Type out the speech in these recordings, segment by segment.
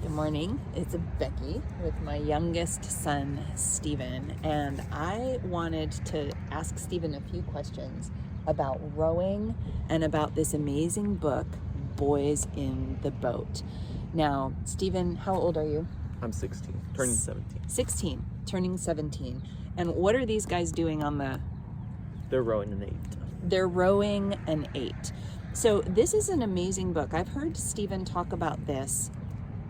Good morning. It's Becky with my youngest son, Stephen, and I wanted to ask Stephen a few questions about rowing and about this amazing book, Boys in the Boat. Now, Stephen, how old are you? I'm 16, turning 17. 16, turning 17. And what are these guys doing on the... They're rowing an 8. They're rowing an 8. So this is an amazing book. I've heard Stephen talk about this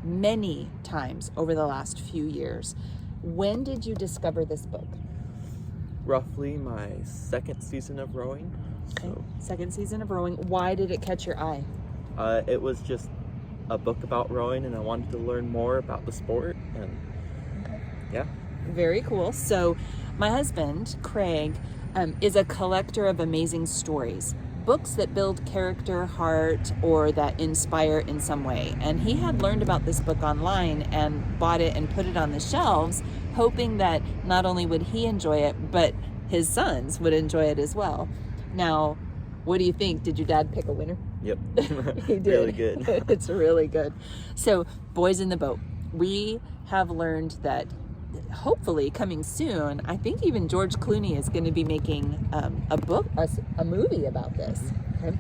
many times over the last few years. When did you discover this book? Roughly my second season of rowing. Okay. Second season of rowing. Why did it catch your eye? It was just a book about rowing, and I wanted to learn more about the sport, and yeah. Very cool. So my husband, Craig, is a collector of amazing stories. Books that build character, heart, or that inspire in some way. And he had learned about this book online and bought it and put it on the shelves, hoping that not only would he enjoy it, but his sons would enjoy it as well. Now, what do you think? Did your dad pick a winner? Yep. He did. Really good. It's really good. So, Boys in the Boat. We have learned that hopefully coming soon, I think even George Clooney is going to be making a movie about this. Okay.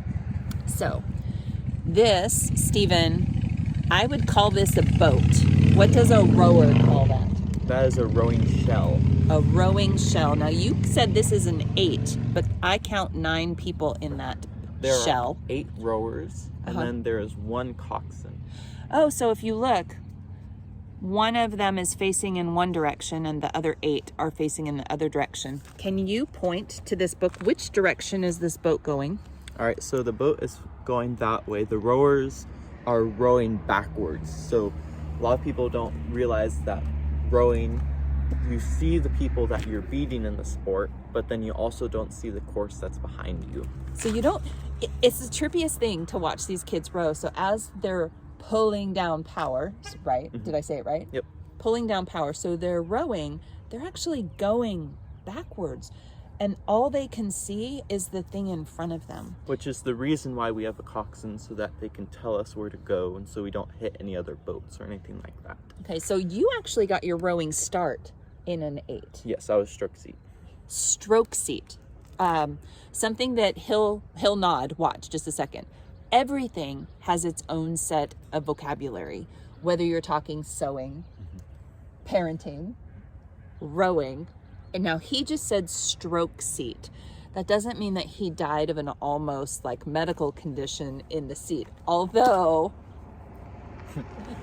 So this, Stephen, I would call this a boat. What does a rower call that? That is a rowing shell. A rowing shell. Now you said this is an 8, but I count 9 people in that There shell. are 8 rowers, and then there is 1 coxswain. Oh, so if you look, one of them is facing in one direction and the other 8 are facing in the other direction. Can you point to this book? Which direction is this boat going? All right, so the boat is going that way. The rowers are rowing backwards. So a lot of people don't realize that rowing, you see the people that you're beating in the sport, but then you also don't see the course that's behind you. So you don't, it's the trippiest thing to watch these kids row. So as they're pulling down power, right? Did I say it right? Yep. Pulling down power. So they're rowing, they're actually going backwards. And all they can see is the thing in front of them. Which is the reason why we have a coxswain, so that they can tell us where to go and so we don't hit any other boats or anything like that. Okay, so you actually got your rowing start in an 8. Yes, I was stroke seat. Stroke seat. Something that he'll nod. Watch just a second. Everything has its own set of vocabulary, whether you're talking sewing, parenting, rowing, and now he just said stroke seat. That doesn't mean that he died of an almost like medical condition in the seat, although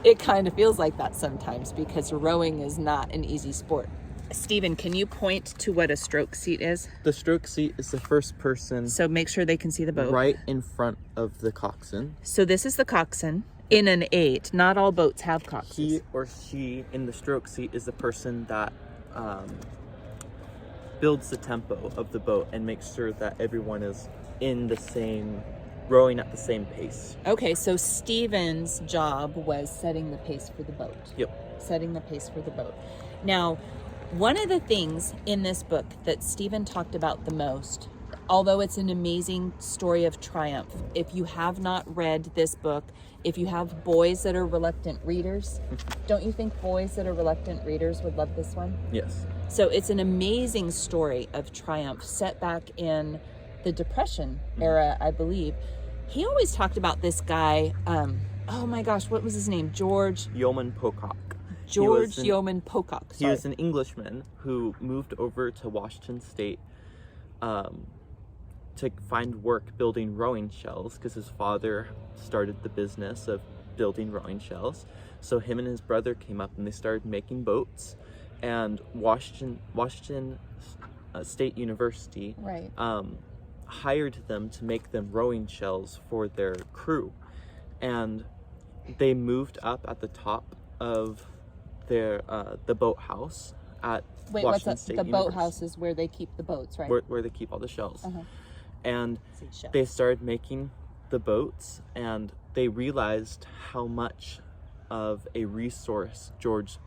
it kind of feels like that sometimes because rowing is not an easy sport. Stephen, can you point to what a stroke seat is? The stroke seat is the first person. So make sure they can see the boat. Right in front of the coxswain. So this is the coxswain in an 8. Not all boats have coxswains. He or she in the stroke seat is the person that builds the tempo of the boat and makes sure that everyone is in the same, rowing at the same pace. Okay, so Stephen's job was setting the pace for the boat. Yep. Setting the pace for the boat. Now, one of the things in this book that Stephen talked about the most, although it's an amazing story of triumph, if you have not read this book, if you have boys that are reluctant readers, don't you think boys that are reluctant readers would love this one? Yes. So it's an amazing story of triumph set back in the Depression era, I believe. He always talked about this guy, oh my gosh, what was his name? George Pocock. George Pocock. He was an Englishman who moved over to Washington State to find work building rowing shells because his father started the business of building rowing shells. So him and his brother came up and they started making boats. And Washington State University hired them to make them rowing shells for their crew. And they moved up at the top of their the boathouse at Washington State University. The boathouse is where they keep the boats, right? Where they keep all the shells. And they started making the boats, and they realized how much of a resource George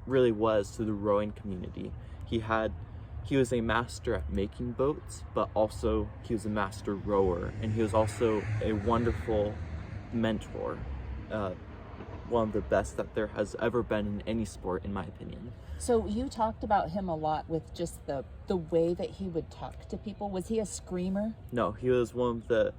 really was to the rowing community. He was a master at making boats, but also he was a master rower, and he was also a wonderful mentor one of the best that there has ever been in any sport, in my opinion. So you talked about him a lot with just the way that he would talk to people. Was he a screamer? No, he was one of the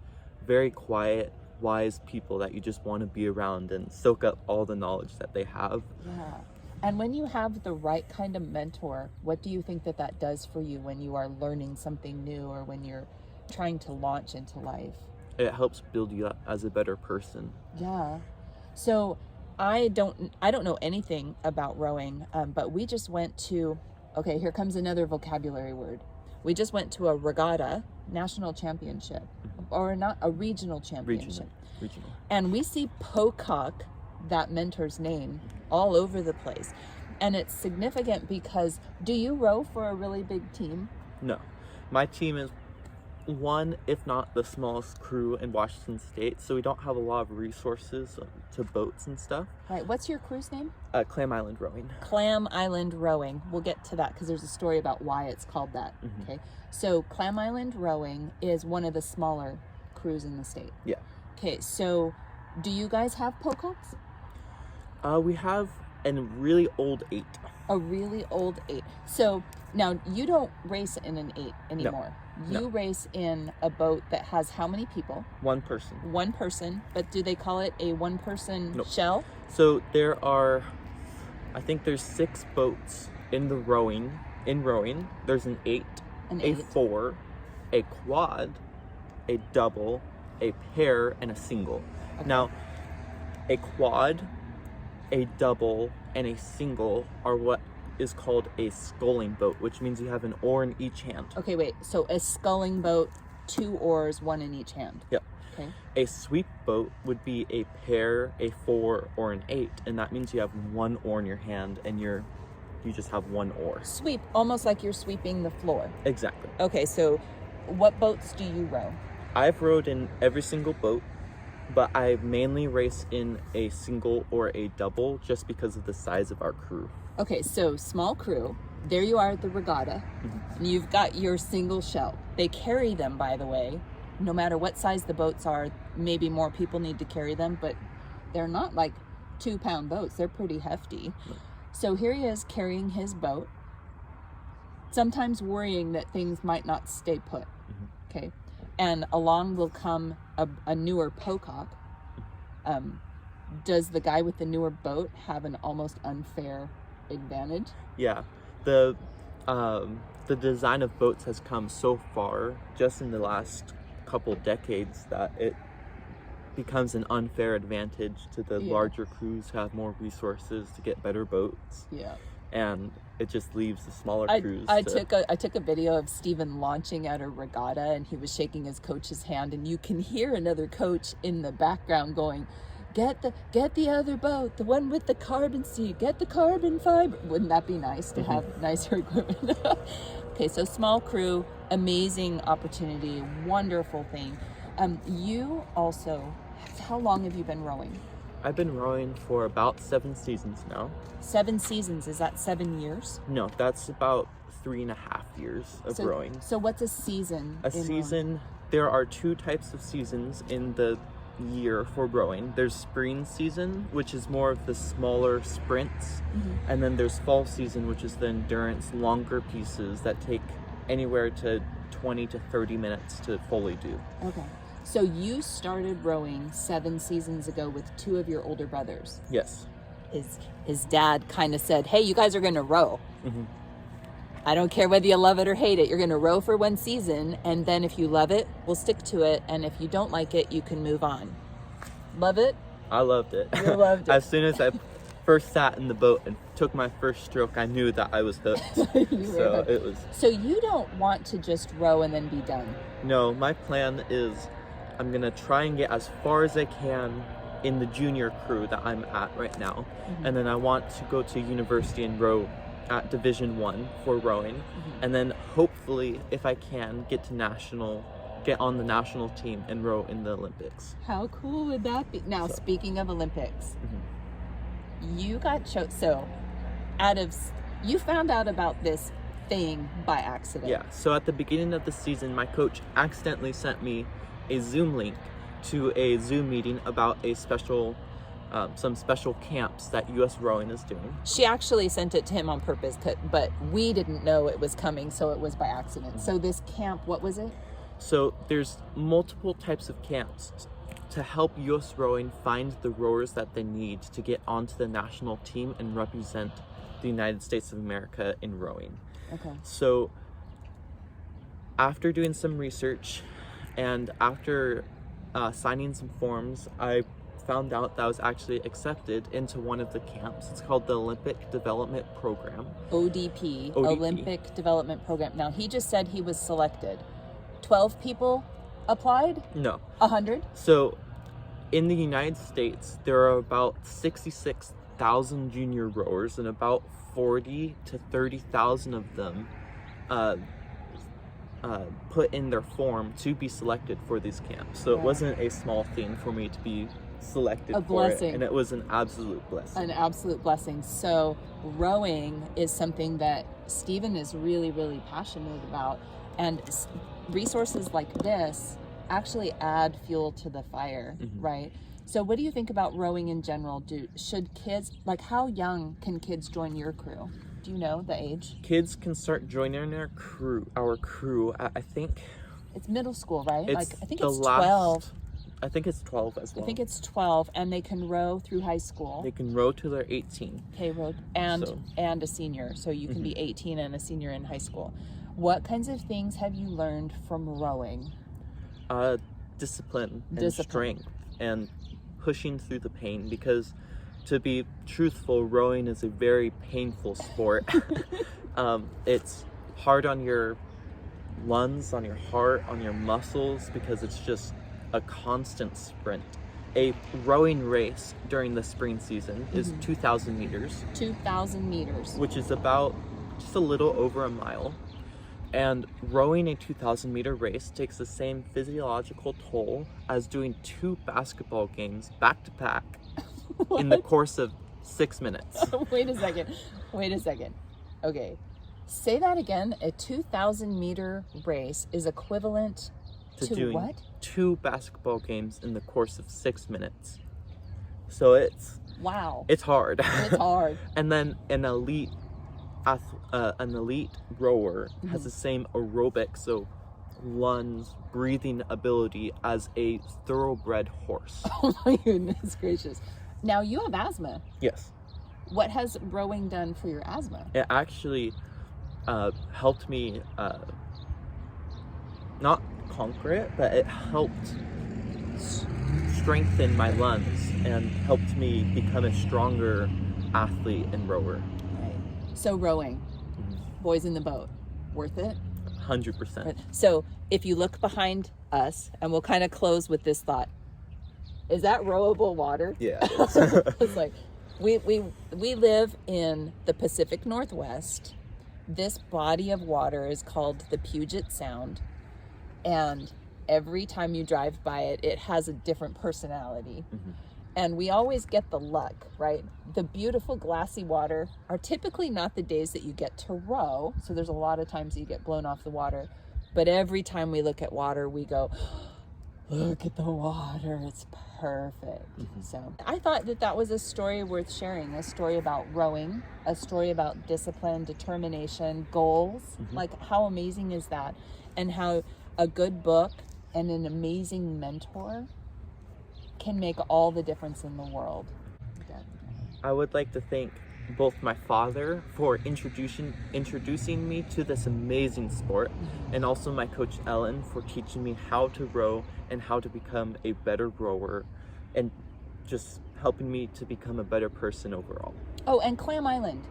very quiet, wise people that you just want to be around and soak up all the knowledge that they have. Yeah. And when you have the right kind of mentor, what do you think that does for you when you are learning something new or when you're trying to launch into life? It helps build you up as a better person. Yeah. So I don't know anything about rowing, but we just went to, okay, here comes another vocabulary word. We just went to a regatta national championship, or not, a regional championship. Regional. And we see Pocock, that mentor's name, all over the place. And it's significant because, do you row for a really big team? No. My team is one, if not the smallest crew in Washington State, so we don't have a lot of resources to boats and stuff. Right. What's your crew's name? Clam Island Rowing. Clam Island Rowing. We'll get to that because there's a story about why it's called that. Mm-hmm. Okay. So Clam Island Rowing is one of the smaller crews in the state. Yeah. Okay. So do you guys have Pococks? We have a really old 8. A really old 8. So now you don't race in an 8 anymore. No. You race in a boat that has how many people? One person. One person. But do they call it a one-person Nope. shell? So there are, I think there's 6 boats in rowing. There's an 8, An a 8. 4, a quad, a double, a pair, and a single. Okay. Now, a quad, a double, and a single are what is called a sculling boat, which means you have an oar in each hand. Okay, wait. So a sculling boat, 2 oars, 1 in each hand. Yep. Okay. A sweep boat would be a pair, a 4, or an 8, and that means you have 1 oar in your hand and you just have 1 oar. Sweep, almost like you're sweeping the floor. Exactly. Okay, so what boats do you row? I've rowed in every single boat, but I mainly race in a single or a double just because of the size of our crew. Okay, so small crew. There you are at the regatta, and you've got your single shell. They carry them, by the way, no matter what size the boats are. Maybe more people need to carry them, but they're not like 2-pound boats. They're pretty hefty. So here he is carrying his boat, sometimes worrying that things might not stay put. Okay, and along will come a newer Pocock. Does the guy with the newer boat have an almost unfair advantage? Yeah, the design of boats has come so far just in the last couple decades that it becomes an unfair advantage to the larger crews who have more resources to get better boats. Yeah. And it just leaves the smaller crews. I took a video of Steven launching at a regatta, and he was shaking his coach's hand, and you can hear another coach in the background going, Get the other boat, the one with the carbon seat, get the carbon fiber. Wouldn't that be nice to have nicer equipment? Okay, so small crew, amazing opportunity, wonderful thing. You also, how long have you been rowing? I've been rowing for about 7 seasons now. 7 seasons, is that 7 years? No, that's about 3.5 years of rowing. So what's a season? A season, there are 2 types of seasons in the year for rowing. There's spring season, which is more of the smaller sprints, and then there's fall season, which is the endurance, longer pieces that take anywhere to 20 to 30 minutes to fully do. Okay. So you started rowing 7 seasons ago with 2 of your older brothers. Yes. His dad kind of said, hey, you guys are going to row. I don't care whether you love it or hate it. You're going to row for 1 season, and then if you love it, we'll stick to it, and if you don't like it, you can move on. Love it? I loved it. You loved it. As soon as I first sat in the boat and took my first stroke, I knew that I was hooked. So you don't want to just row and then be done? No, my plan is I'm going to try and get as far as I can in the junior crew that I'm at right now. And then I want to go to university and row at Division 1 for rowing. And then hopefully, if I can, get on the national team and row in the Olympics. How cool would that be? Now, speaking of Olympics, you got you found out about this thing by accident. Yeah, so at the beginning of the season, my coach accidentally sent me a Zoom link to a Zoom meeting about a special some special camps that U.S. Rowing is doing. She actually sent it to him on purpose, but we didn't know it was coming, so it was by accident. So this camp, what was it? So there's multiple types of camps to help U.S. Rowing find the rowers that they need to get onto the national team and represent the United States of America in rowing. Okay. So after doing some research and after signing some forms, I found out that I was actually accepted into one of the camps. It's called the Olympic Development Program. ODP, Olympic Development Program. Now, he just said he was selected. 12 people applied? No. 100? So in the United States, there are about 66,000 junior rowers, and about 40 to 30,000 of them put in their form to be selected for these camps. So it wasn't a small thing for me to be selected for it, and it was an absolute blessing. An absolute blessing. So rowing is something that Stephen is really, really passionate about, and resources like this actually add fuel to the fire, right? So what do you think about rowing in general? Should kids, like, how young can kids join your crew? Do you know the age? Kids can start joining our crew. I think it's middle school, right? It's like, I think it's 12. I think it's 12 as well. I think it's 12, and they can row through high school. They can row till they're 18. Okay, row and a senior, so you can be 18 and a senior in high school. What kinds of things have you learned from rowing? Discipline and strength and pushing through the pain, because to be truthful, rowing is a very painful sport. It's hard on your lungs, on your heart, on your muscles, because it's just a constant sprint. A rowing race during the spring season is 2,000 meters. 2,000 meters. Which is about just a little over a mile. And rowing a 2,000 meter race takes the same physiological toll as doing 2 basketball games back to back in the course of 6 minutes. Wait a second. Okay. Say that again. A 2,000 meter race is equivalent to doing what? 2 basketball games in the course of 6 minutes. So it's hard. It's hard. And then an elite rower has the same aerobic, so lungs, breathing ability as a thoroughbred horse. Oh my goodness gracious. Now, you have asthma. Yes. What has rowing done for your asthma? It actually helped me not conquer it, but it helped strengthen my lungs and helped me become a stronger athlete and rower. Right. So rowing, boys in the boat, worth it? 100%. So if you look behind us, and we'll kind of close with this thought, is that rowable water? Yeah. It's like, we live in the Pacific Northwest. This body of water is called the Puget Sound, and every time you drive by it, it has a different personality. And we always get the luck, right? The beautiful glassy water are typically not the days that you get to row, so there's a lot of times that you get blown off the water. But every time we look at water, we go, look at the water, it's perfect. So I thought that was a story worth sharing, a story about rowing, a story about discipline, determination, goals. Like, how amazing is that? And how a good book and an amazing mentor can make all the difference in the world. I would like to thank both my father for introducing me to this amazing sport, and also my coach Ellen for teaching me how to row and how to become a better rower, and just helping me to become a better person overall. Oh, and Clam Island.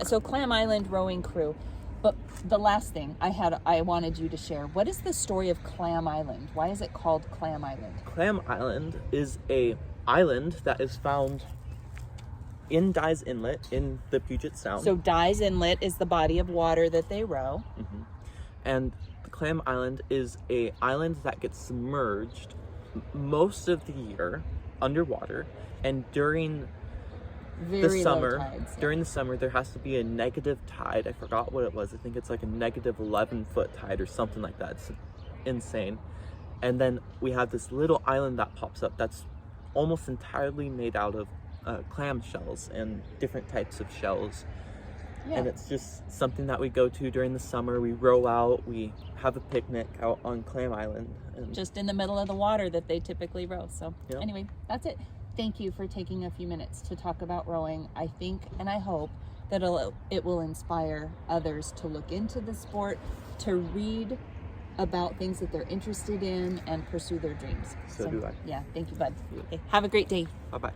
So Clam Island rowing crew. But the last thing I wanted you to share, what is the story of Clam Island? Why is it called Clam Island? Clam Island is a island that is found in Dyes Inlet in the Puget Sound. So Dyes Inlet is the body of water that they row. And the Clam Island is a island that gets submerged most of the year underwater, and during the summer there has to be a negative tide. I forgot what it was. I think it's like a negative 11-foot tide or something like that. It's insane. And then we have this little island that pops up that's almost entirely made out of clam shells and different types of shells. Yeah. And it's just something that we go to during the summer. We row out, we have a picnic out on Clam Island. And Just in the middle of the water that they typically row. So Yep. anyway, that's it. Thank you for taking a few minutes to talk about rowing. I think and I hope that it will inspire others to look into the sport, to read about things that they're interested in, and pursue their dreams. So do I. Yeah, thank you, bud. Yeah. Okay, have a great day. Bye-bye.